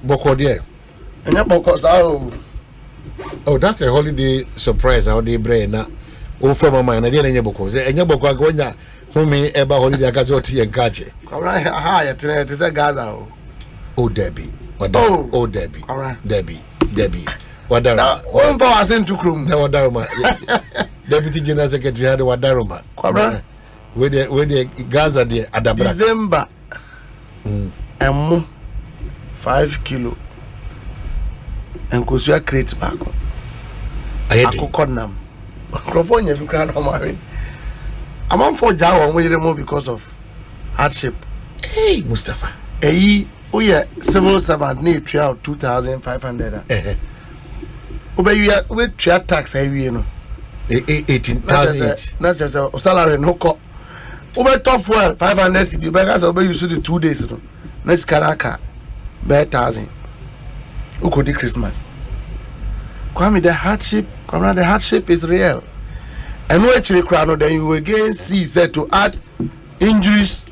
Boko there. And your bokos out. Oh, that's a holiday surprise. How they brain now. Oh, for my mind, I didn't know Boko. And your Boko going there for me about holiday. I got tea and catch it. All right, hi, it is a gather. Oh, Debbie. Oh, Debbie. All right, Debbie. What Daruma? One for us into Krum. There was Daruma. Deputy General Secretary had what Daruma. With the Gaza there at the December. And 5 kilo. And Kosia create back. I could call them. Microphone, you can't marry. I'm on for Jawa we remove because of hardship. Hey, Mustapha. Hey, oh yeah, civil servant need 2,500. Obey we treat tax heavy, you know. 18,000. That's just a salary no co. Over top for 500 cedi because obey you see the 2 days. Next Karaka, bear 1,000. Who could do Christmas? Kwame, the hardship is real. And no actually crown, then you again see said to add injuries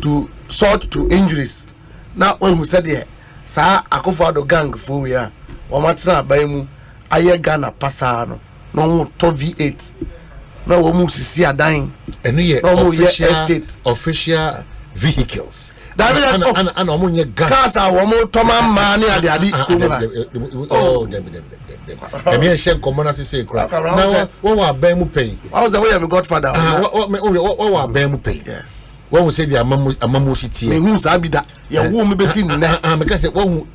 to sort to injuries. Now when we said here, Sa Akufado gang for we are, Wamatna Baimu, Aye Ghana Passano, no to V8. No one see a dying. And we official vehicles. That and Omunya gas. Womo Toma Mani at the Oh, Debbie. I mean, shame commoners say crap. Now, what were Bemu pay? I was the way I'm godfather. What were Bemu pay? Yes. When we say the Amamu city, who's Abida? You won't be seen because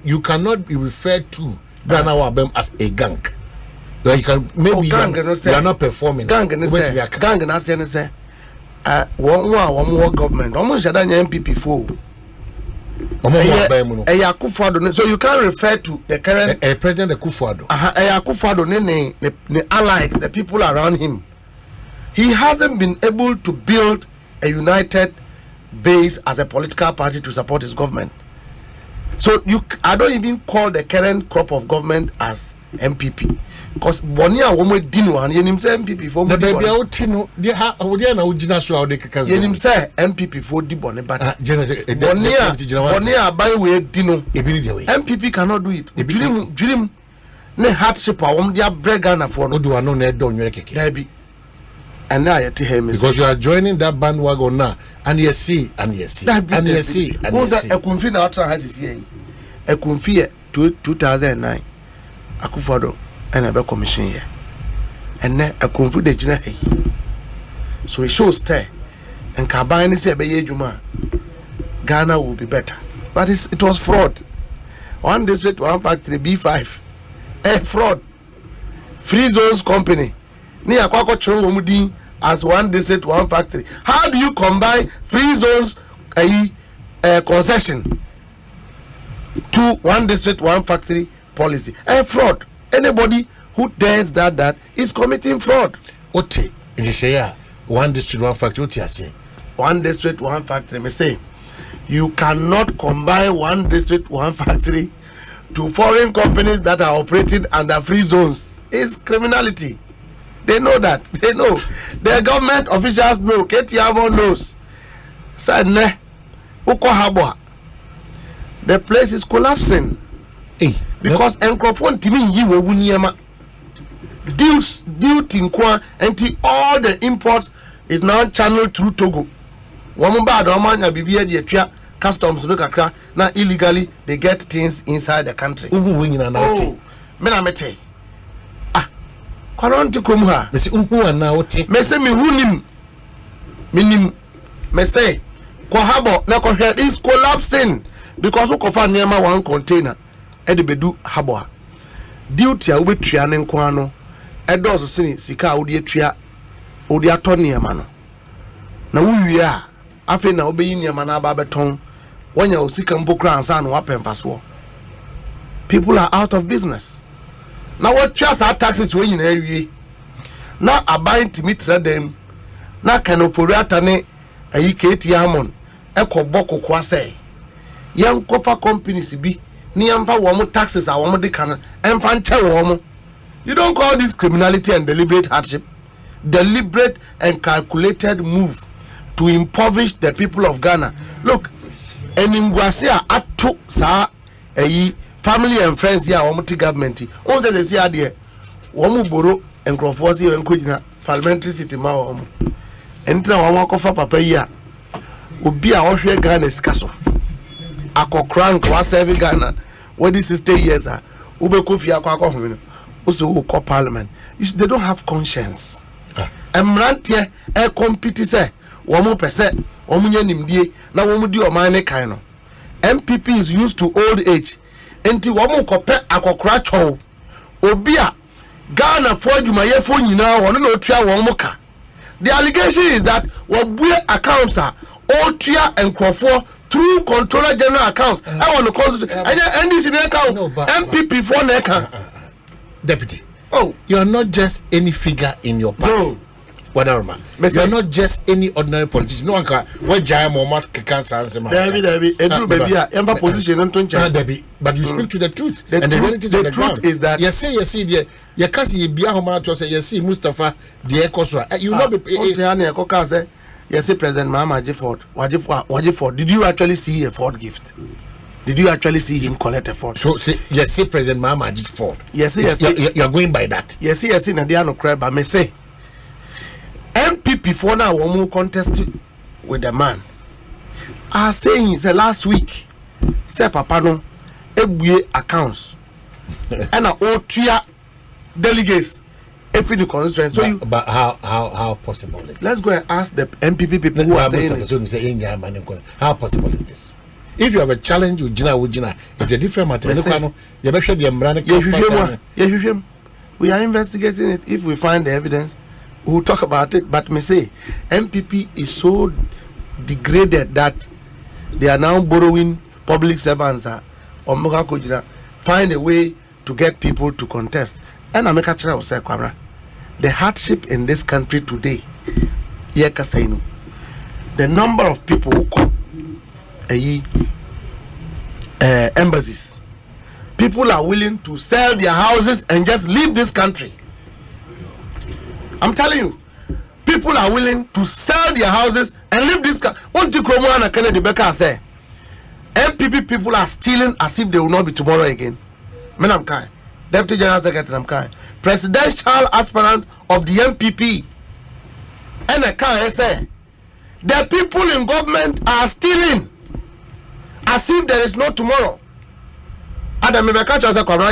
you cannot be referred to Ghana Bem as a gang. You can maybe you are not performing. Gang and say, one more government. Almost had an MPP for. So you can't refer to the current President Akufo-Addo. Akufo-Addo, the allies, the people around him. He hasn't been able to build a united base as a political party to support his government. So I don't even call the current crop of government as MPP because Bonia woman dino and yenim say MPP for the baby outino they na ujina so how they can yenim say MPP for di bone but Bonia buy we dino MPP cannot do it dream ne hardship awom dia brega na for no do no na do nwere keke be and now you tell him because you are joining that bandwagon now and you see e kunfi na atra has is here e kunfi 2009 Akufo-Addo and a commission here and then a confu de gina hey so it shows there and Kabani say be Juma Ghana will be better but it was fraud. One district, one factory, B5 fraud. Free zones company ni akwako choro omudi as one district, one factory. How do you combine free zones concession to one district, one factory policy? Fraud. Anybody who dares that is committing fraud. Ote, you say one district, one factory. What you say? One district, one factory. Me say, you cannot combine one district, one factory to foreign companies that are operating under free zones. It's criminality. They know that. They know. The government officials know. Ketiamo knows. Sadne, Uko Habwa. The place is collapsing. Hey, because Encrophone Timi Yiwe Wunyama due Tinkwa and all the imports is now channeled through Togo. Wamumba Domanya Bibia Dia customs look at now illegally they get things inside the country. Oh, Menamete. Kwaronti kumha. Mesi umhu anaote. Mese minim. Mese kwa habo na kwa head is collapsing because ukofa nyama one container. Ede bedu habo. Duty a ubetua ne nko ano. Edo so sini sika odi atua odi ato nyama no. Na wuwie a afi na obeyi nyama na aba beton. Wanya osika mpokra ansa no wapemfa so. People are out of business. Now what just our taxes when you know now are buying to meet them now can for ratane a UKT Amon Echo Boko Kwase young cover companies be near woman taxes are woman they can and woman. You don't call this criminality and deliberate hardship, deliberate and calculated move to impoverish the people of Ghana. Look, and in Guasia atu sa family and friends here omuti government on the see ade omu boro enkrofo se enkojina parliamentary city ma omu entra omu akofa papa yi a obi a ohwe Ghana sikaso akokra nkwa serve Ghana what is 60 years a ubekofi akwa hono also who call parliament they don't have conscience emrantie e compete say womu pese womu nya nimdie na womu di oman ne kan no MPP is used to old age enti womu kope akokra chow obi a Ghana for adwumayefo nyina wono na otua womu ka the allegation is that wobue accounts are otua enkrofo through controller general accounts I want to constitute NDC ne account MPP for ne account deputy. Oh, you are not just any figure in your party. No. Whatever, you are not just any ordinary politician. No one can. What giant moment can answer? Debbie, ever position on Debbie, but you speak to the truth. The truth is that you see, dear, you can't see Biahoma to say, you see Mustapha, the Ekoswa. You know, you see President Mahama Wajiford. Did you actually see a Ford gift? Did you actually see him collect a Ford? So, yes, see President Mahama Ford. Yes, you're going by that. Yes, Nadiano Crab, I may say. MPP for now, one more contest with the man. Are saying, say last week, say Papano, every accounts, and all 3 delegates. Every the constituency. So but how possible is this? Let's go and ask the MPP people who are saying it. How possible is this? If you have a challenge with Jina, it's a different matter. We are investigating it. If we find the evidence, we'll talk about it. But me say, MPP is so degraded that they are now borrowing public servants or find a way to get people to contest. And I make a try say, the hardship in this country today, the number of people who come embassies, people are willing to sell their houses and just leave this country. I'm telling you, people are willing to sell their houses and leave this country. What did Cromwell and Kennedy Becker say? MPP people are stealing as if they will not be tomorrow again. Men, I'm kind. Deputy General Secretary, I'm kind. Presidential aspirant of the MPP. And I can't say the people in government are stealing as if there is no tomorrow. Adam, if I catch us a corner,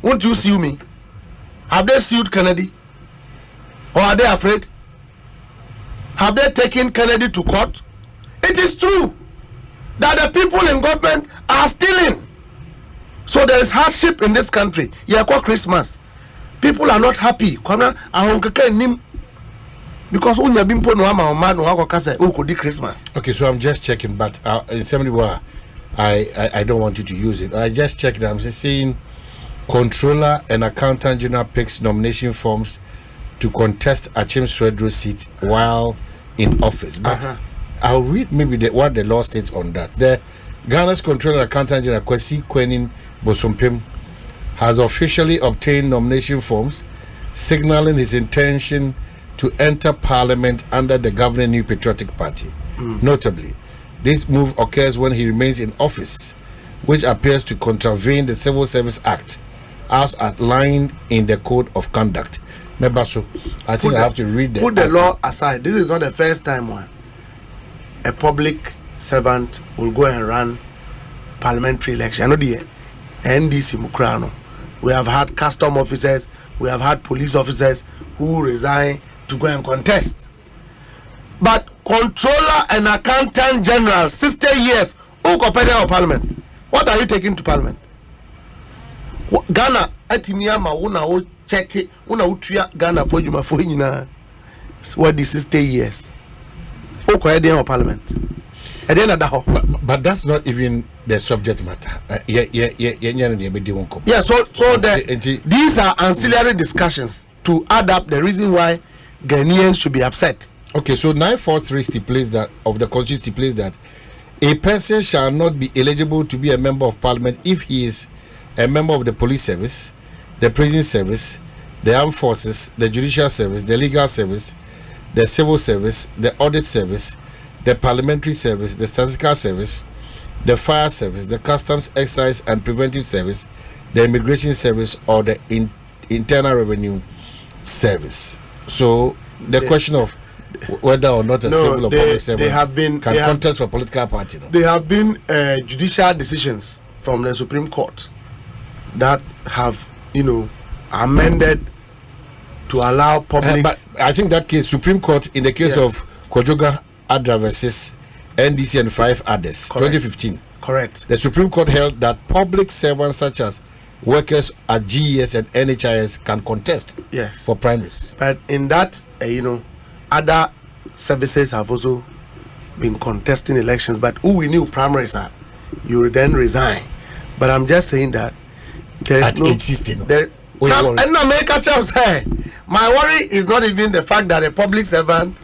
won't you sue me? Have they sued Kennedy? Or are they afraid? Have they taken Kennedy to court? It is true that the people in government are stealing. So there is hardship in this country. Christmas. People are not happy. Because Christmas. Okay, so I'm just checking, but in some way, I don't want you to use it. I just checked. I'm just saying, Controller and Accountant General picks nomination forms to contest Achim Swedro's seat while in office. But I'll read maybe what the law states on that. The Ghana's Controller and Accountant General Kwesi Kwenin Bosompem has officially obtained nomination forms, signaling his intention to enter parliament under the governing New Patriotic Party. Notably, this move occurs when he remains in office, which appears to contravene the Civil Service Act as outlined in the Code of Conduct. Mebaso, I think I have to read that. Put the law aside. This is not the first time a public servant will go and run parliamentary election. I know the NDC Mukrano. We have had custom officers, we have had police officers who resign to go and contest. But Controller and Accountant General, 60 years, who compared our parliament? What are you taking to parliament? Ghana, Atimiyama, una check it, una utria Ghana for you, my what is 60 years? Who compared our parliament? But that's not even the subject matter. These are ancillary discussions to add up the reason why Ghanaians should be upset. Okay, so 943 stipulates that of the Constitution stipulates that a person shall not be eligible to be a member of parliament if he is a member of the police service, the prison service, the armed forces, the judicial service, the legal service, the civil service, the audit service, the parliamentary service, the statistical service, the fire service, the customs, excise and preventive service, the immigration service, or the internal revenue service. So the question of whether or not a civil or public servant can contest for political party. No? There have been judicial decisions from the Supreme Court that have, amended to allow public. But I think that case, Supreme Court, in the case of Kojoga Adra versus NDC and 5 others, 2015. Correct. The Supreme Court held that public servants such as workers at GES and NHIS can contest for primaries. But in that, other services have also been contesting elections. But who we knew primaries are, you will then resign. But I'm just saying that there is no system. My worry is not even the fact that a public servant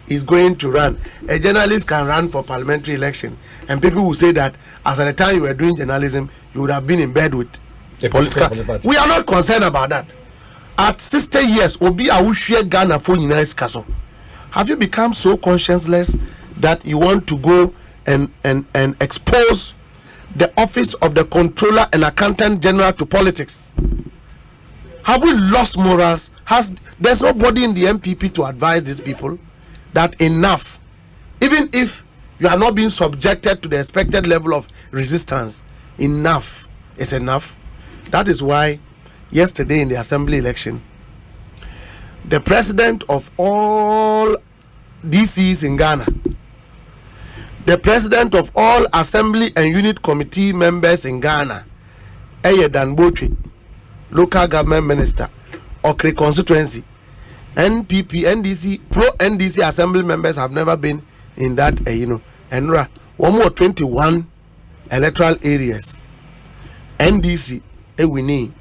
is going to run. A journalist can run for parliamentary election, and people will say that as at the time you were doing journalism, you would have been in bed with a political party. We are not concerned about that. At 60 years, Obi Awushie Ghana for United Castle. Have you become so conscienceless that you want to go and expose the office of the Controller and Accountant General to politics? Have we lost morals? There's nobody in the MPP to advise these people that enough, even if you are not being subjected to the expected level of resistance, enough is enough. That is why yesterday in the assembly election, the president of all DCs in Ghana, the president of all assembly and unit committee members in Ghana, Dan Botwe, local government minister, Okre constituency, NPP, NDC, pro-NDC assembly members have never been in that, Enra, 21 electoral areas. NDC, we need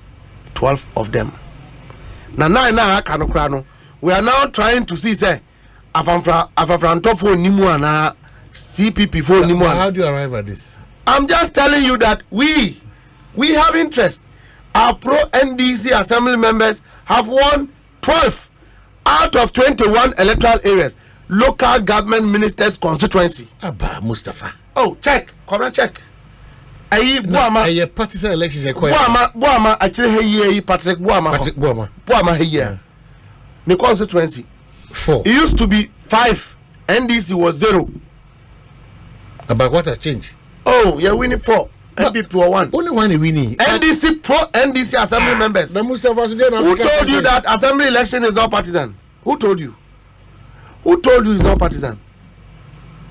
12 of them. We are now trying to see, say, Afafranto for Nimuana, CPP for Nimuana. How do you arrive at this? I'm just telling you that we have interest. Our pro-NDC assembly members have won 12 out of 21 electoral areas. Local government ministers constituency. Abba Mustapha. Oh, check. Come and check. Aye, partisan elections. Boama actually hey Patrick Boama. Boama hey. The constituency 4. It used to be 5. NDC was 0. But what has changed? Oh, you're winning 4. NPP were 1. Only one winning. NDC pro-NDC assembly members. Who told you that assembly election is not partisan? Who told you? Who told you it's not partisan?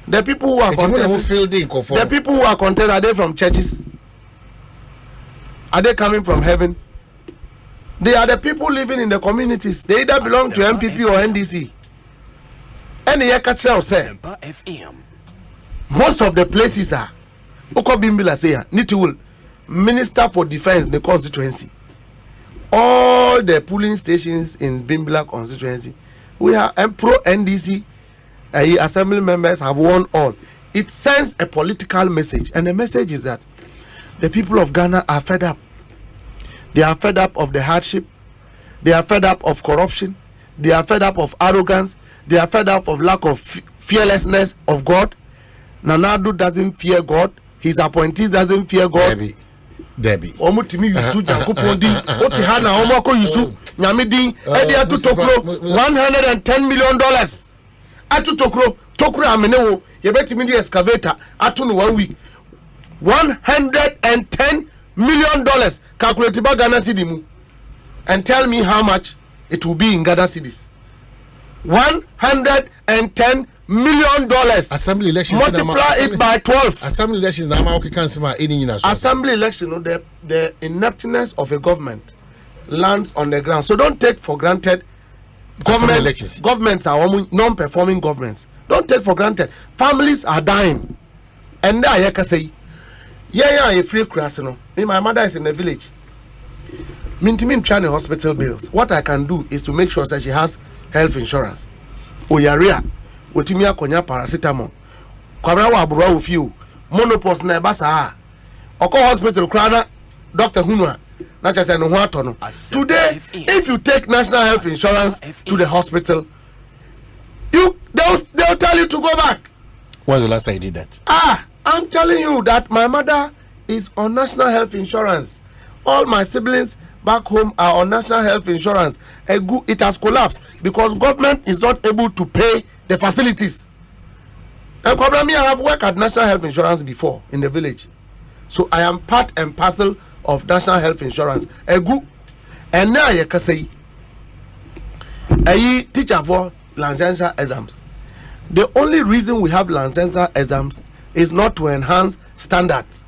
The people who are contesting. The people who are contesting, are they from churches? Are they coming from heaven? They are the people living in the communities. They either belong to MPP or NDC. Any Yakacha say. Most of the places are. Oko Bimbila say Nitiwul, Minister for Defense in the constituency. All the polling stations in Bimbila constituency, we are pro NDC assembly members have won all. It sends a political message, and the message is that the people of Ghana are fed up. They are fed up of the hardship. They are fed up of corruption. They are fed up of arrogance. They are fed up of lack of fearlessness of God. Nanadu doesn't fear God. His appointees doesn't fear God. Debbie. Omutimi yusu jankupondi. Otihana omoko yusu. Nyamidin. Edi atu tokro. $110 million. Atu tokro amenewo. Yebeti mindi excavator. Atu no 1 week. $110 million. Calculate by Ghana Cedi. And tell me how much it will be in Ghana Cedis. $110 million. Assembly election. Multiply it by 12. Assembly election. Assembly election. The ineptness of a government lands on the ground. So don't take for granted. Governments are non-performing governments. Don't take for granted. Families are dying. And I can say, a free class. My mother is in the village. Mintimin trying hospital bills. What I can do is to make sure that she has health insurance. Oyaria, Wotimia konya paracetamol. Kwabra wa abura ofiu. Monopause na basa. Oko hospital krana Dr. Hunwa. Na chase no ho atono. Today, if you take national health insurance to the hospital, they'll tell you to go back. When was the last time you did that? I'm telling you that my mother is on national health insurance. All my siblings back home are on national health insurance. It has collapsed because government is not able to pay the facilities. And I have worked at national health insurance before in the village, so I am part and parcel of national health insurance. And now you can say, a teacher for licensure exams. The only reason we have licensure exams is not to enhance standards.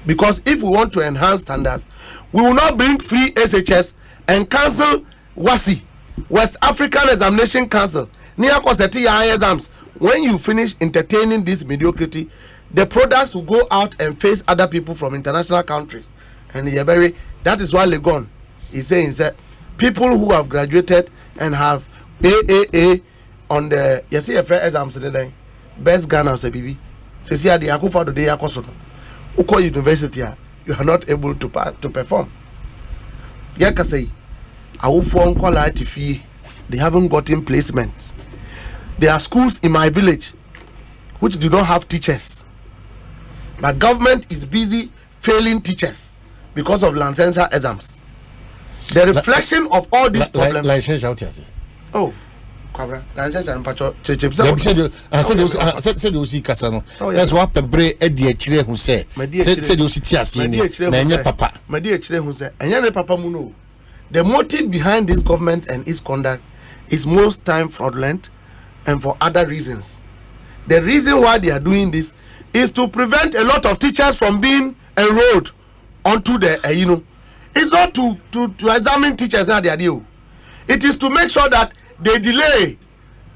Because if we want to enhance standards, we will not bring free SHS and cancel WASI, West African Examination Council. Near exams. When you finish entertaining this mediocrity, the products will go out and face other people from international countries. And that is why Legon is saying that people who have graduated and have AAA on the exams today, best Ghana say BB. Say the Akufa today Akosono. Uko University, you are not able to perform. Yaka say, Awufo quality fee, they haven't gotten placements. There are schools in my village which do not have teachers, but government is busy failing teachers because of licensure exams. The reflection of all these problems. Oh, Kwabra, licensure and pacho. I said you see Casano. That's what Pebre Eddie Chile who said. Said you see Tiasi, Papa. My dear Chile who said, and Yana Papa Muno. The motive behind this government and its conduct is most time fraudulent and for other reasons. The reason why they are doing this is to prevent a lot of teachers from being enrolled onto the it's not to examine teachers now they are due. It is to make sure that they delay,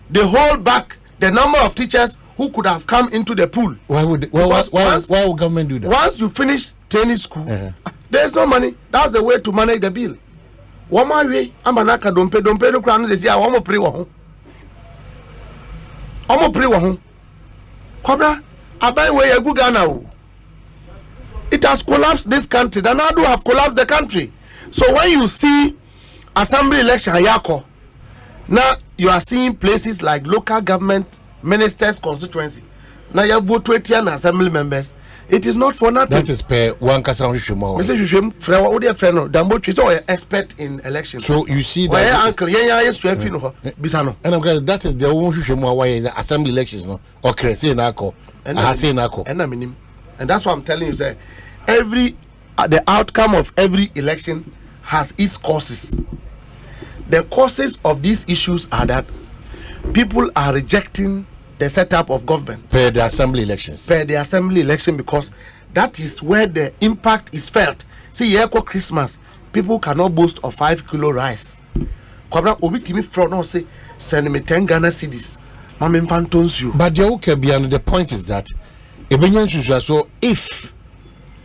they hold back the number of teachers who could have come into the pool. Why would government do that? Once you finish training school, there is no money. That's the way to manage the bill. One more way, Amanaka don't pay the crown. They say, I want to pray. I'm pray one. Cobra, I buy way a good now. It has collapsed this country. The Nadu have collapsed the country. So when you see assembly election, Yako, now you are seeing places like local government ministers constituency. Now you vote 20 assembly members. It is not for nothing. That is per one Kasan Shimo. Mr. Shushim, friend, Dambo is an expert in elections. So you see that uncle, Bisano. And I'm glad that is the one Shushimo why is assembly elections no or Cressy Nako and I say Nako. And that's what I'm telling you, sir. The outcome of every election has its causes. The causes of these issues are that people are rejecting the setup of government per the assembly elections. Per the assembly election, because that is where the impact is felt. See, here for Christmas, people cannot boast of 5 kilo rice. Kobra obi timi from no say send me 10 Ghana cedis. Mama infantons you. But the okay beyond the point is that so if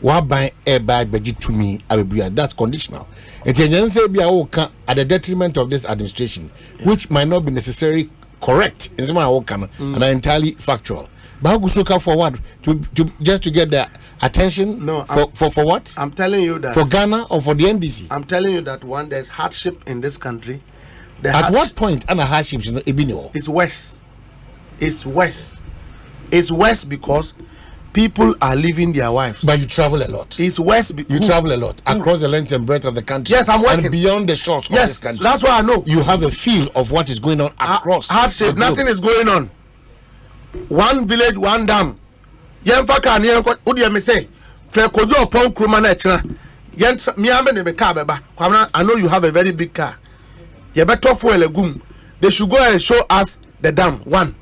what buy a bag budget to me, I will be that's conditional. It's at the detriment of this administration, which might not be necessarily correct and entirely factual. But how for what? To just to get the attention? No, for what? I'm telling you that for Ghana or for the NDC. I'm telling you that one, there's hardship in this country. At what point and hardships in Ebino? It's worse. It's worse. It's worse because people are leaving their wives. But you travel a lot. It's worse. You travel a lot across the length and breadth of the country. Yes, I'm working. And beyond the shores of this country. That's what I know. You have a feel of what is going on across. Hardship. Nothing is going on. One village, one dam. Yemfaka ni yanko. Udi me say. Fe kojo upon kruma na echira. Yent mi ambe ne me car beba. Kwamna, I know you have a very big car. You better for elegum. They should go and show us the dam. One.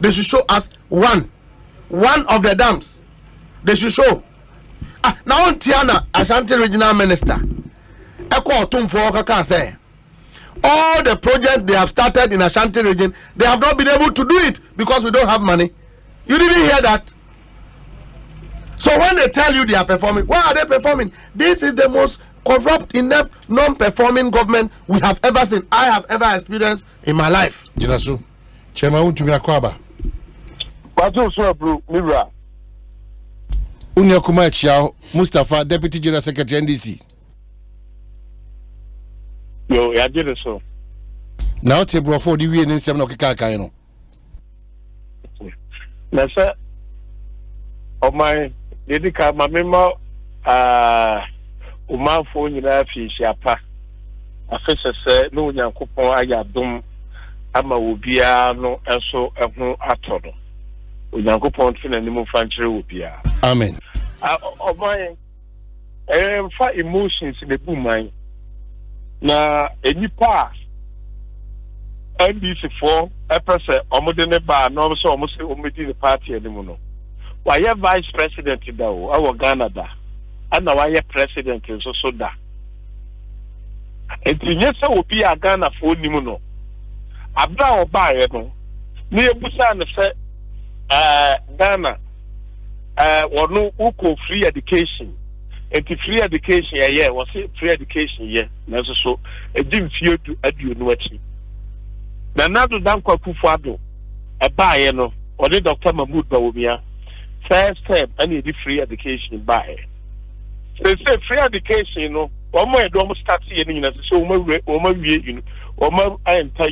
They should show us one of the dams. They should show. Now Tiana, Ashanti Regional Minister, Eko Otumfo Okaka say, all the projects they have started in Ashanti region, they have not been able to do it because we don't have money. You didn't hear that. So when they tell you they are performing, why are they performing? This is the most corrupt, inept, non-performing government we have ever seen. I have ever experienced in my life. Jinasu, Chairman Wontumi Akwaba. Unyakuma Chiao, Mustapha, Deputy General Secretary NDC. Yo, I did it so. Now, Tebro for the Wien in 7 o'clock. Now, sir, my dedica mamma umanfo nyina fi hyiapa afese se no nyankopon ayadom ama obia no enso eho atodo onyankopon tfina nimu fanchire obia amen my fa emotions in the boom na enipa NBC for a person omodene ba no so omose omedi the party anymore no why vice president da o our Ghana da and why president so da etinye se obi a Ghana for nimu no abra oba ye no na ebusa ne se Ghana wono uko free education enti free education yeah was free education yeah na so edim fie du aduonu achi na nado dan kwakufu ado ebaaye no odi Dr. Mahmoud Bawumia first time any the free education buy say free education no omo edo omo start ye ni na so omo wie omo enter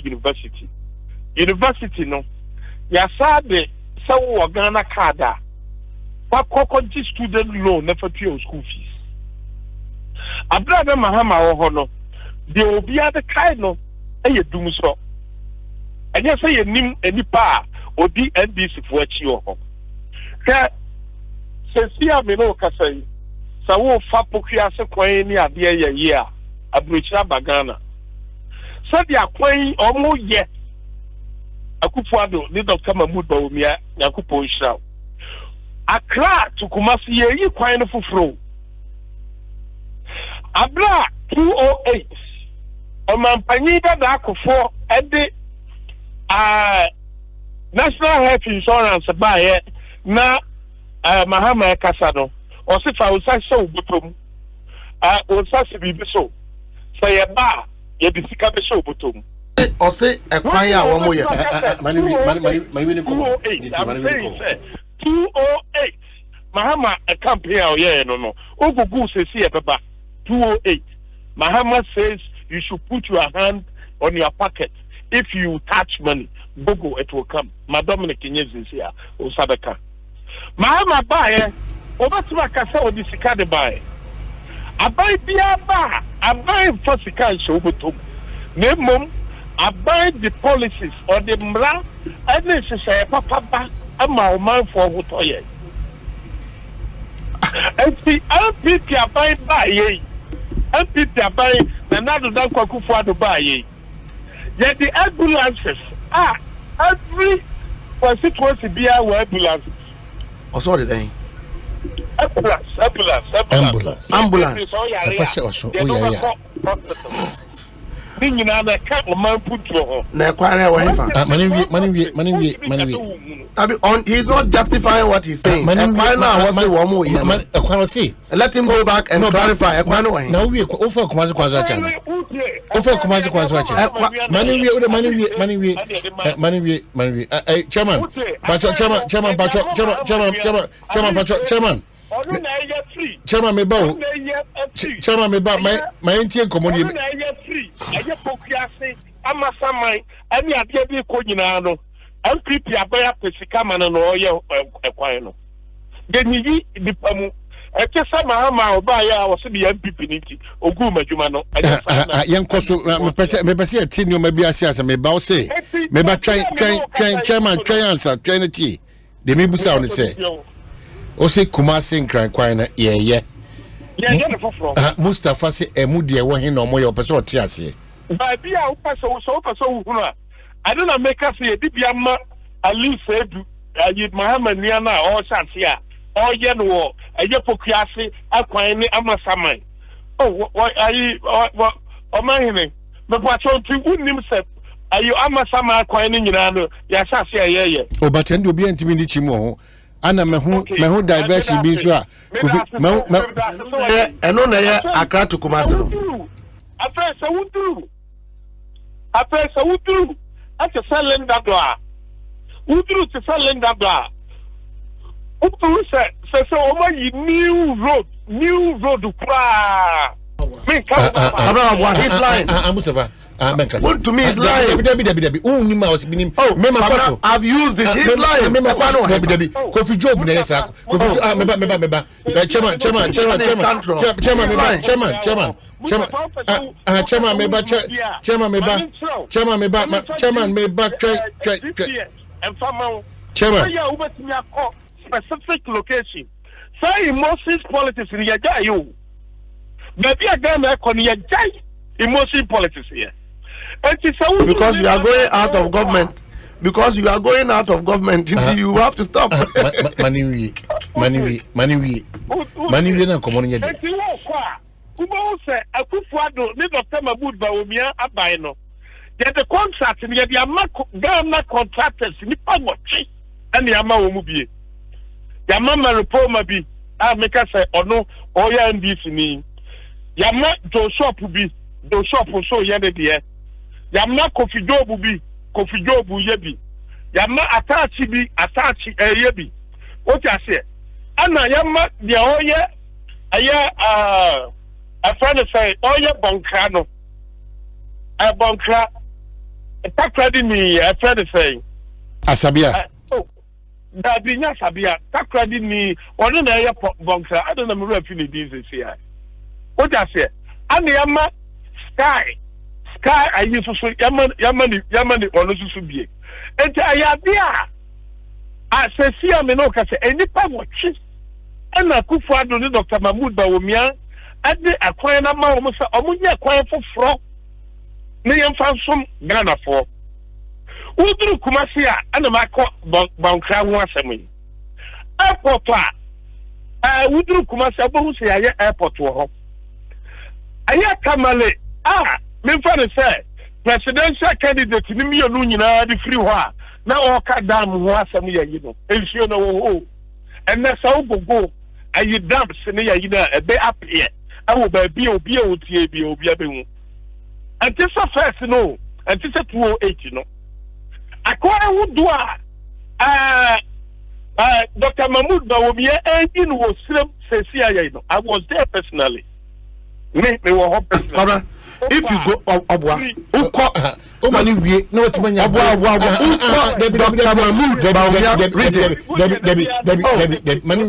university no ya sabe so wo Ghana card a wakoko di student loan na for pay school fees abra be mahama wo ho no de obi ade kai no eye dum so enye say enim enipa odi NDC fo achi ho ka sensia me no ka say sa wo fa pokua se kwan ni ade ye a abrochira bagana so de akwan omo ye akufuado ni Dr. Mahmoud Bawumia yakupon shira Accra to Kumasi ye kwan no fufuro abra 208 omampanyi da akofo ede National Health Insurance buy na Mahama Kasado o se fa usa so botom usa se bibi so say ba ye bisika be so botom o se ekwan ya wo mo ye mani ni ko 208 Mahama a campaign no ogugu se see beba 208 Mahama says you should put your hand on your pocket. If you touch money, Google it will come. Madam Kenyans is here. Osabeka. Mahama buy. Obatuma kasa odi sika de buy. Abai bia ba. Abai for sika show botom. Nemom. Abai the policies or the mra. And say papa ba. Ama man for hotoye. And see, MPP abai ba ye. MPP abai. Na nado dan kwakufu ado ba ye. Yet the ambulances every constituency be our ambulances. Oh, sorry, then. Ambulance. He's not justifying what he's saying. Let him go back and clarify. Now we offer Chairman me bow. Chairman me ba my entire community. Any idea be coginano. MPP abaya pesika man no oye ekwano. Then you the pamu. Ekesa mahama obaya was the MPP niti. Ogu majuma no. Yankoso me pese atini o me bi ase me ba o say. Me ba try chairman try answer trinity. De me busa on say. O say Kumasi nkran kwan na ye. Mustapha say emu de wo hin no mo ye opese oti ase. Ba bia wo pese wo so hu na. I don't make us say bibia ma ali sedu ayi Muhammad nia na o chance a o ye no aye pokuase akwan ni amasaman. Oh ayi o mahine me pacho ti unim se ayi amasaman akwan ni nyina no ya chance ayeye. O batende obi antimi ni chimu ho. Ana mehu diversion bi so a eno na ye Accra to Kumasi no afesa wuduru ate cylinder do a wuduru te cylinder do a wuduru se o ma yi new road kura me ka Abraham his line Mustapha Wontumi is lying. Debbie. Uni mouse binim. Oh, Mema I've used it. He's lying. Debbie. Kofi Job na yesa. Kofi meba. Chairman. Specific location. Say Moses politics in your guy you. Maybe a guy may call your guy emotion politics here. Because you are going out of government. Because you are going out of government, you have to stop. Money na common yet. Kubo say Akufo-Addo ni Dr. Mahmood Bawumia abai no. The contract ni the Ghana contractors ni pagotwe and the ama wo mu bie. Yama Maripoma bi make us say ono oya NDC ni. Yama do shop so ye de. Yama Kofi Job ye bi. Yama Atachi bi ye bi. What you say? Ana yama the oye aya a friend say oye bonkra no. A bonkra takradi ni a friend say Asabia. Da binya Sabia takradi ni ono na aya bonkra. I don't know me refi this here. What you say? Ana yama sky ayi so yama ni ono so bie. Enti aya bia a sesia me no ka se enipa wotwe ana Akufo-Addo ni Dr. Mahmood Bawumia ade akwan na ma wo se omunye akwan foforo ne yemfa nsom Ghana fo uduru Kumasi a ana makọ bankra ho asem airport a uduru Kumasi abohu se ya airport wo ho aya kamale memfa ne se presidential candidate ni mienu nyina di free ho a na o ka dam ho asem ya yi no ensuo no wo enne sa ogogo ayi dam se ne ya yi na ebe apie awo ba bi obi a otie bi obi abehu ante so first no ante se 208 no akwa wudu Dr. Mahmood Bawumia in was sesi ayi no. I was there personally. Me wo personally. If you go Obwa, uko mani wie no timanya Obwa Dr. Mahmood Bawumia Debbie mani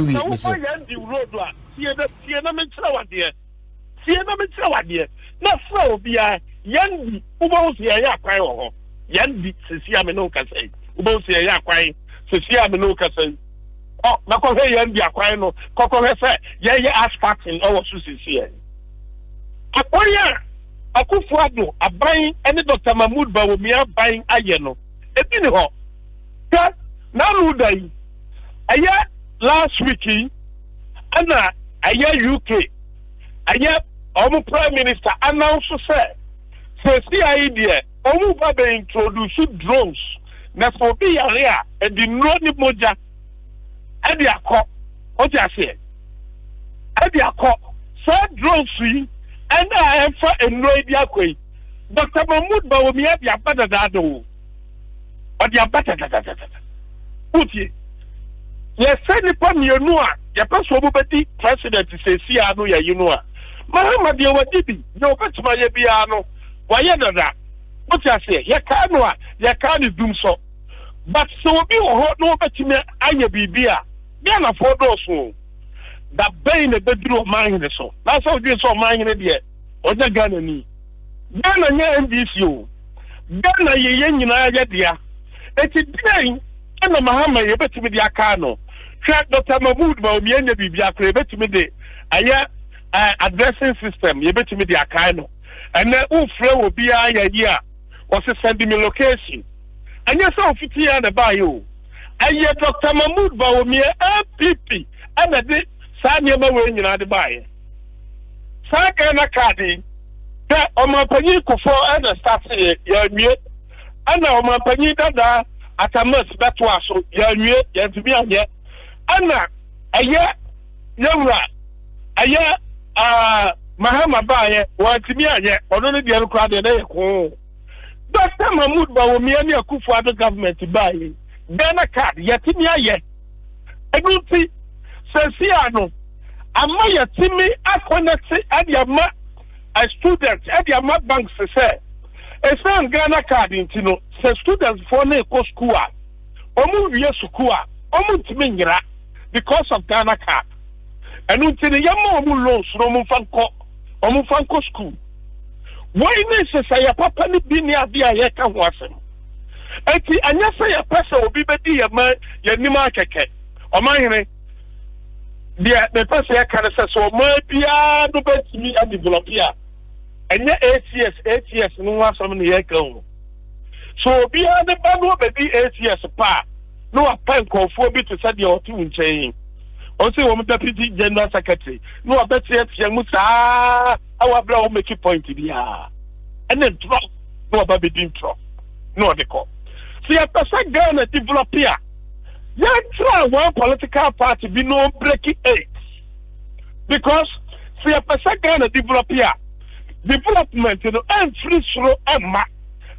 wie so siena me tira wade na fra obia yandi ubo se ya kwan ho yandi sesia me no ka sai ubo se ya kwan sesia me no ka sai na ko he yandi akwan no ko he say ye asphalt in our so sesia akoya Akufo-Addo aban ene Dr. Mahmood Bawumia aban aye no ebi ni ho ka na rudai aya last week ana aya UK aya prime minister announced say idea ba be introduce drones na for be area and the no ni moja e dey akọ o ti ase e dey akọ so drones yi and I am for enro e dey akọ Dr. Mahmood Bawumia dey abada dado o dey abada uti ye say ni pa mienu a ye pa so bo beti president say si anu ya yinu a Mahama de wadibi no betuma ye bia no waye dada what you say ye ka no a ye ka ni dum so but so obi ho no betime anye bibia bia na for do so da bain e beduru man ne so na so di so man ne de oja Ghana ni Ghana nya NDC o Ghana ye nyina ye dia eti den na Mahama ye betime de aka no hwa Dr. Mahmood Bawumia nya bibia kra betime de aya addressing system you bet me the akano and then ufre will be a year or send me location and yes so 50 years by you and yet Dr. Mahmood Bawumia MPP and the Sanya when you know the buy Saka Kadi that on my penny for and start you and now my penny that at a month that was so you to be on yet and a year young aya Mahama baye wantimi anye ono ne de nkwa de na ko Dr. Mahmood Bawumia ni Akufo-Addo government baye Ghana card yatimi aye eduti sensia no ama ya timi akonati adiama a student adiama banks say esan Ghana card intino se students for na go school a omu wie school a omu timi nyira because of Ghana card enu ntini yama omu loans no omu fanko school why ne say ya papa ni bi ni ade a ye ka ho asem enti anya say ya pesa obi bedi ya ma ya nima keke omahene dia the person ya kan say so ma bia no betimi a develop ya enya ATS no wasam ne ya kan so bia de ba no bedi ATS pa no apan konfo bi to say dia otu nchen o say wo deputy general secretary no abeti ya mu saa awa bla o make point dia and then drop no ba be din drop no de call see a person Ghana develop here ya try one political party be no breaking eight because see a person Ghana develop here development you know and free slow and ma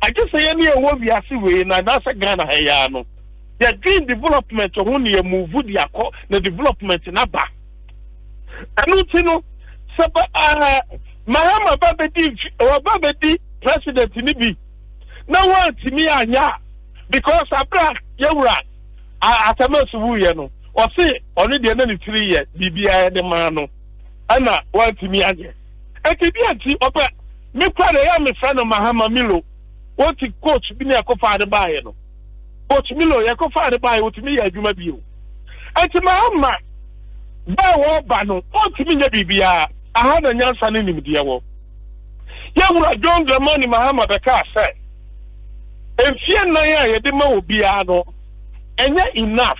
I just say any wo we are see we na that's Ghana here no ya green development who ne move the akọ na development na ba anu ti no saba Mahama babedi president ni bi na want me anya because abra yewura atamasu wuye no o se oni de na ni 3 years bibia de ma no ana want me anya ekidi anti oba me kwa ya me friend Mahama Milo what coach bi na akofa de baaye no coach Milo ya akofa de baaye otimi ya adwuma bi o anti Mahama ba wo ba no otimi nya bibia aha na nyansa ne nimdiye wo yawura John Dramani Mahama beka say enfie nan ya ye de ma obi a no enya enough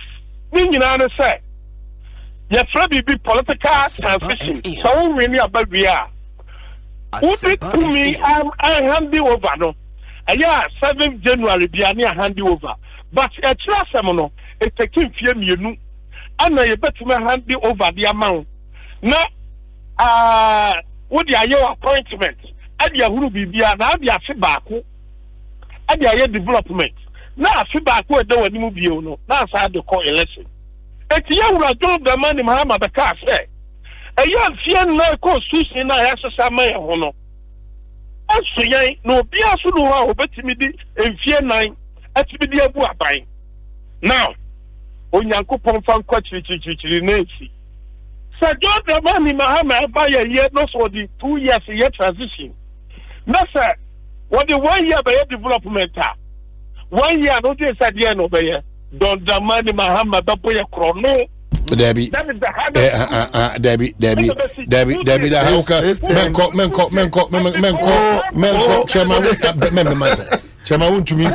ni nyina ne say ye fra bi political transition so we ni ababia udi kumi I hand over no aya 7 January bia ni hand over but e kira sem no e take mfie mienu ana ye betuma hand over the amount na what your appointment at your huru bibia na abia afi baako at your development na afi baako e daw animu bio no na asa de call election eti ya wura John Dramani Mahama beka say eya fie na constitution na ya sesa ma ye ho no aso yan no obi aso no ha obetimi di enfie nan atimi di abu aban now onyankopon fa nkwa chiri na esi Sir John Dramani Mahama by a year no for the 2 years a year transition. No sir, what the 1 year by development 1 year no just at the end of the year. Don Dramani Mahama Baboya Chrono. Debbie, Debbie, Chama Wontumi.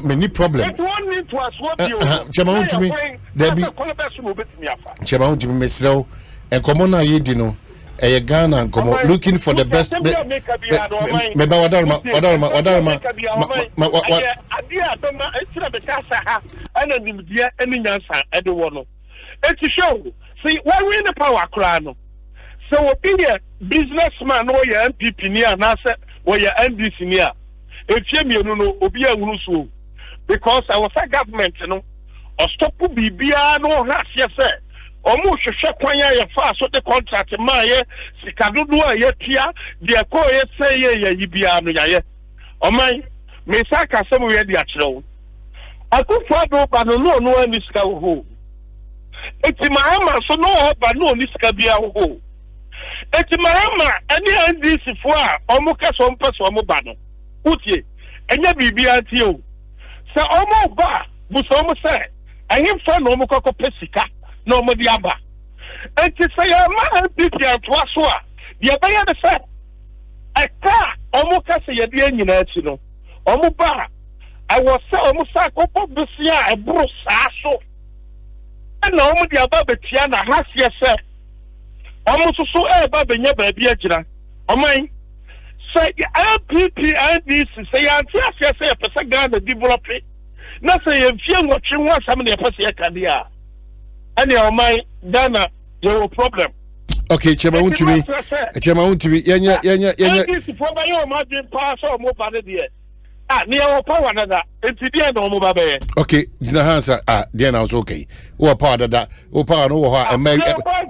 Many problem. Chama Wontumi, Debbie, Chama Wontumi, Mesro, and Commona Yedino, a Ghana, and come looking for the best. See, why we in the power crown? So we be a businessman or your MPP near NASA or your NDC near. If you know, obi a rusu because our government, you know, or stop to be no has yes, sir. Almost a shot when you fast with the contract, my Sikadu, a tia, the Akoya say, ye be a or my Mesaka somewhere the actual. I could follow, but no any scout home. It's Mahama, so no, but no Niskabia home. It's Mahama, any NDC for Omoka Sompas or Mobano. Uti, and ya be at you. So Omo Ba, Busomo say, I am from Omoko Pesica, no Modiaba. And to say, a man, Pity and Twaswa, the Abaya the fact. A car, Omoka say, a dear, you know, Omo Ba. I was so almost like Busia, a bruise, so. And no one the above the Tiana has yes, sir. Almost so about the never be a jina. Oh, my. Say, LPP, NDC, say, I'm just a person Ghana develop it. Not say, if you watching one, somebody a person can be. And your mind, Ghana, your problem. Okay, Chairman Wontumi, Yanya. NDC, for my own margin pass or more by the year. near power that it's the no mobile. Okay, Jina Hansa, then I was okay. Or power that, or power no, and maybe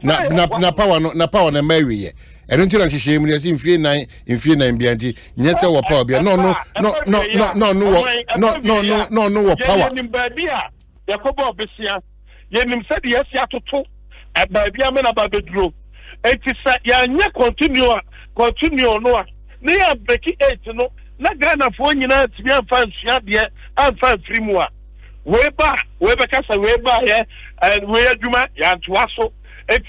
na power na Mary. And until I see him, in fear 9 BNT, yes, or power. No, power. Yakobo Bessia, Yenim said yes, Yato, and by Biaman about the drew. It is continue, no. Near Becky 8, no. Na Ghana for you know to be a fan, and fan 3 more. Weber Casa, Weber, and where Juma, Yantuaso, and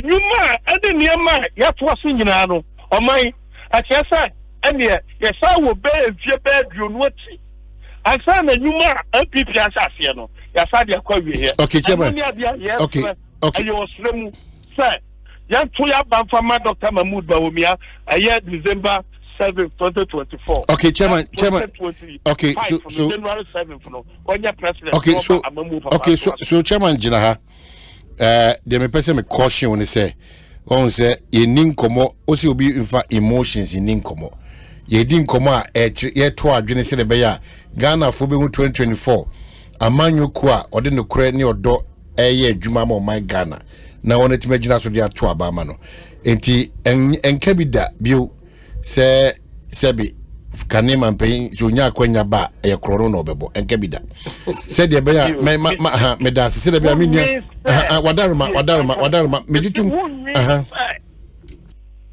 you ma, and then near my Yatuasin, or mine, as I said, and yes, I will bear if your bedroom, what see. I said, and you ma, and people assassino. Yes, I call you here. Okay, Chairman. Okay. You was slim, sir. Young Toya Banfama Dr. Mahmoud Bawumia, a year December 7th, 2024. Okay, Chairman. Okay, so January 7th, no. When your president. Okay, so Chairman Jinaha, there may person me caution when they say, ye ninkomo, also be in fact emotions in ninkomo. Ye dinkomo, ye to adwene se de beya, Ghana for 2024. Amanyo kwa, ode no kure ni odo, eye juma mo my Ghana. Na one ti magina so dia to abama no enti enka bi da bio se sebi kanema mpɛn so nya akwanya ba e kroro no bebo enka bi da se de be ya me da se de be me nua wadaruma mejitum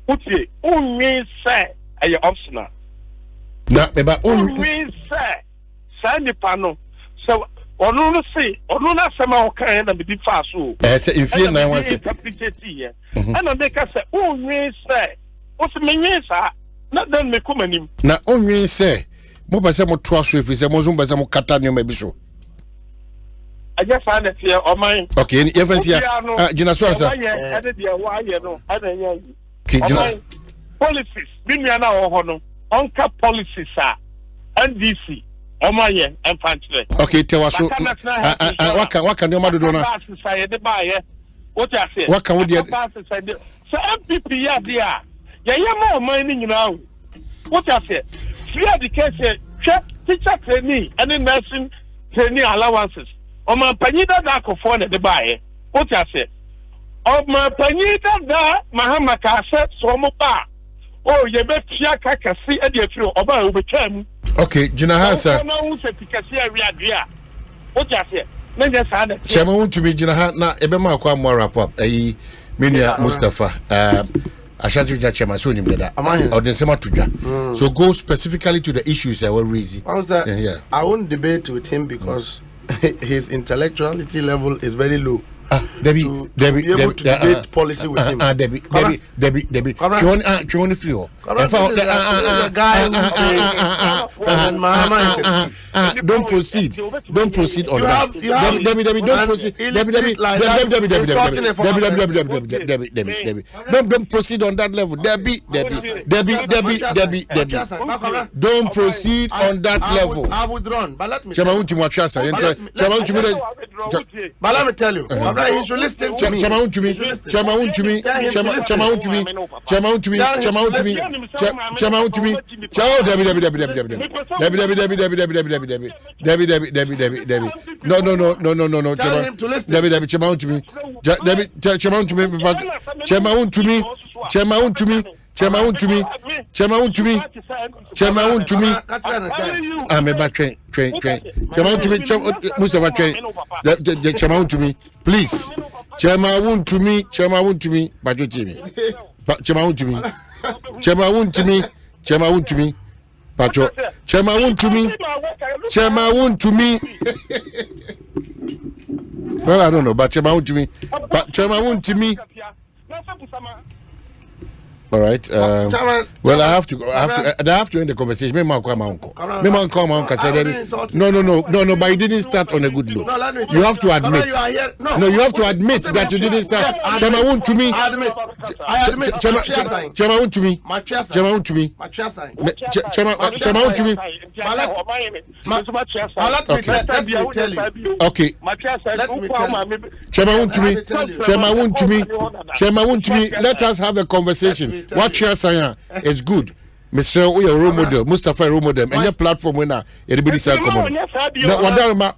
utie unwi se aye optional na be ba unwi se sa nipa no so onu no se onu na sema o kan na bi fa so se infie 916 ana de ka se unwi se o se menye sa na dan me komanim na unwi se mo ba se mo to aso efi se mo zo ba se mo kata ne ma bi so aja fa na tie o man okay ye fancy jina so ansa ade de wa ye no ana nya yi jina policies bi nua na wo ho no onka policies NDC Omaye infantry. Okay, tell us so. Waka no madodo na. What I say? What can we do? So MPP ya dia. Ya ma oman ni nyina. What I say? Free education, teacher training and nursing training allowances. Oman panida da ko for na de bae. What I say? Oman panida da mahama ka se so mo pa. Oh, ye be tia kakasi e de firi oba e obetwa mu. Okay, Jina Hansa. Chairman Wontumi Jina Ha na ebe ma kwa mo wrap up ayi Ndc'S Mustapha Ashatu Chairman so nim da Odensema tudwa. So go specifically to the issues that were raised. I won't debate with him because his intellectuality level is very low. Debbie, debate policy with him. Debbie. Don't proceed on that. Debbie, don't proceed. Debbie. Don't proceed on that level. Debbie. Don't proceed on that level. I've withdrawn, but let me. But let me tell you. He should listen to me. Please. Chairman Wontumi, Bajotimi. Chairman Wontumi, Pacho. Chairman Wontumi. Well, I don't know, but Chairman Wontumi. All right. Well, I have to end the conversation. Me man call my uncle. Said, no. But you didn't start on a good note. You have to admit. No, you have to admit that you didn't start. Chairman Wontumi. Chairman Wontumi. Okay. Chairman Wontumi. Let us have a conversation. What you are saying is good. Mr. We role model, Mustapha role model, and your platform when everybody say come on. Now, Wadama,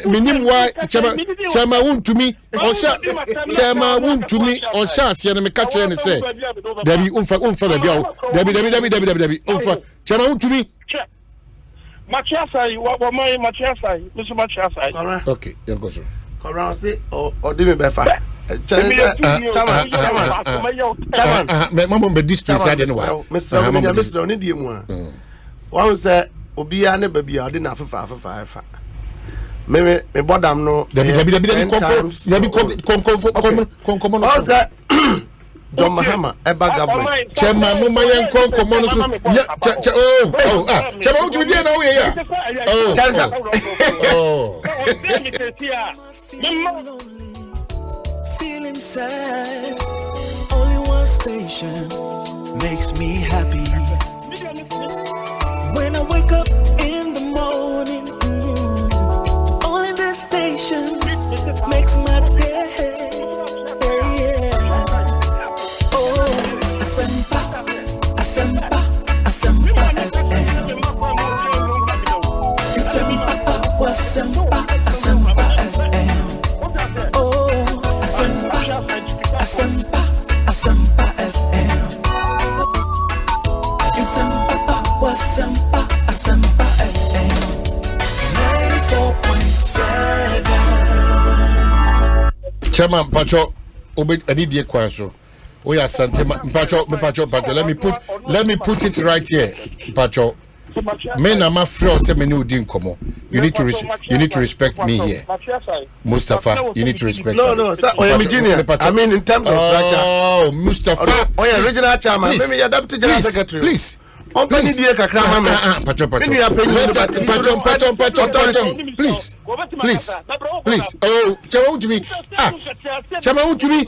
minim why Chama Wontumi, or Chama Wontumi, or Shas, and me catch and say, Debbie Umfa, Debbie, Umfa, Chama Wontumi. Machiasai, what my Machiasai, Mr. Machiasai. Okay, you go, sir. Around say, or Dimi Befa. Mamma be dispense I don't know. Mr. Onidium. One said, Obia never be I didn't have five. Maybe a bottom no. Debbie, John Mahama, a bag of Chairman, Mumayan Conco Monosu. Chairman, what you did now here? Feeling sad. Only one station makes me happy. When I wake up in the morning, only this station makes my day. Oh, Asempa FM. Asempa FM. Oh, Asempa FM. Asempa FM. 94.7. Chairman Pacho, Obed Anidie Kwanso. Oh yeah, Sante Pacho. Let me put it right here, Pacho. Men are my friends. Say many udin komo. You need to respect me here, Mustapha. You need to respect. No, sir. I mean, in terms of structure. Oh, Mustapha. Oh yeah, regional chairman. Maybe your deputy general secretary. Please. Please. Pacho. Please. Oh, Chama to me. Chama to me.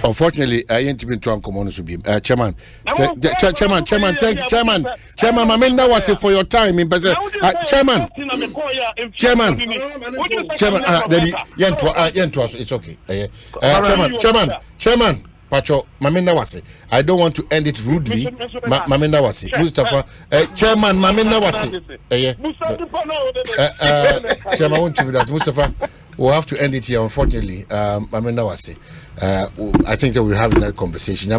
Unfortunately, I ain't been to Uncommon to be Chairman. Chairman, my man, that was it for your time in Baza. Chairman, it's okay. Chairman. Pacho, Mamina Wasi. I don't want to end it rudely. Mamina Wasi. Mustapha, Chairman, Mamina Wasi. Chairman, won't you that's Mustapha? We'll have to end it here, unfortunately. Mamina Wasi. I think that we'll have that conversation.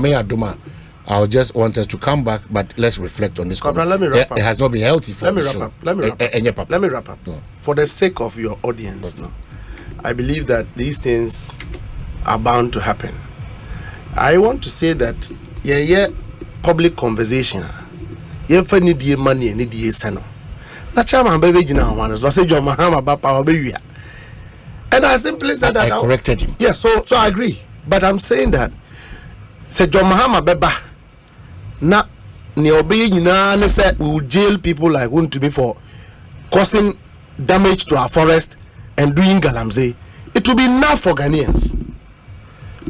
I'll just want us to come back, but let's reflect on this. Let me wrap up. It has not been healthy for the show. Let me wrap up. No. For the sake of your audience, no, I believe that these things are bound to happen. I want to say that public conversation. If need the money, need the seno. Na chairman baby jina one. So say John Mahama Bapa baby. And I simply said that I corrected him. Yeah, so I agree. But I'm saying that say John Mahama Beba na ni obey nyina ne say we will jail people like Wontumi for causing damage to our forest and doing galamsey. It will be enough for Ghanaians.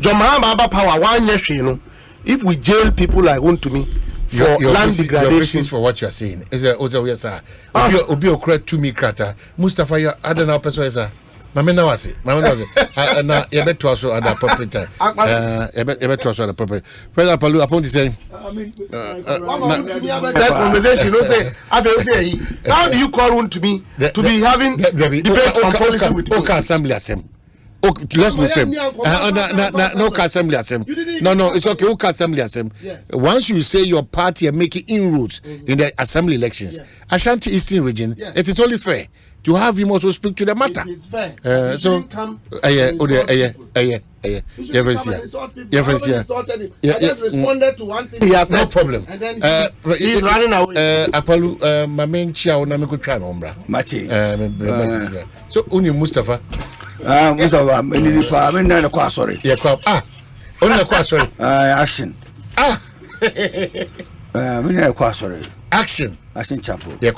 John Mahama power 1 year, you know, if we jail people like Wontumi for land degradation. Your reasons for what you are saying is also yes, sir. Obi okra to me krata. Mustapha, you other now person is Mamina was it. Na you bet to also at the appropriate time. You bet to also at the appropriate. President Palu upon the saying. That conversation, you know, say how do you call Wontumi to be having debate on policy with Oka Assembly Assembly? Let's move him. No assembly assembly. No, it's okay. Who assembly assembly? Yes. Once you say your party are making inroads in the assembly elections, Ashanti Eastern region, it is only fair to have him also speak to the matter. It is fair. So, I just responded to one thing. He has no problem. And then he's running away. Apalu, my main chair, Namiku Tranomra. Mati. So, only Mustapha. Mustapha, I mean, no, sorry. Yeah, only a sorry. Action. Action Action chapel. Yeah,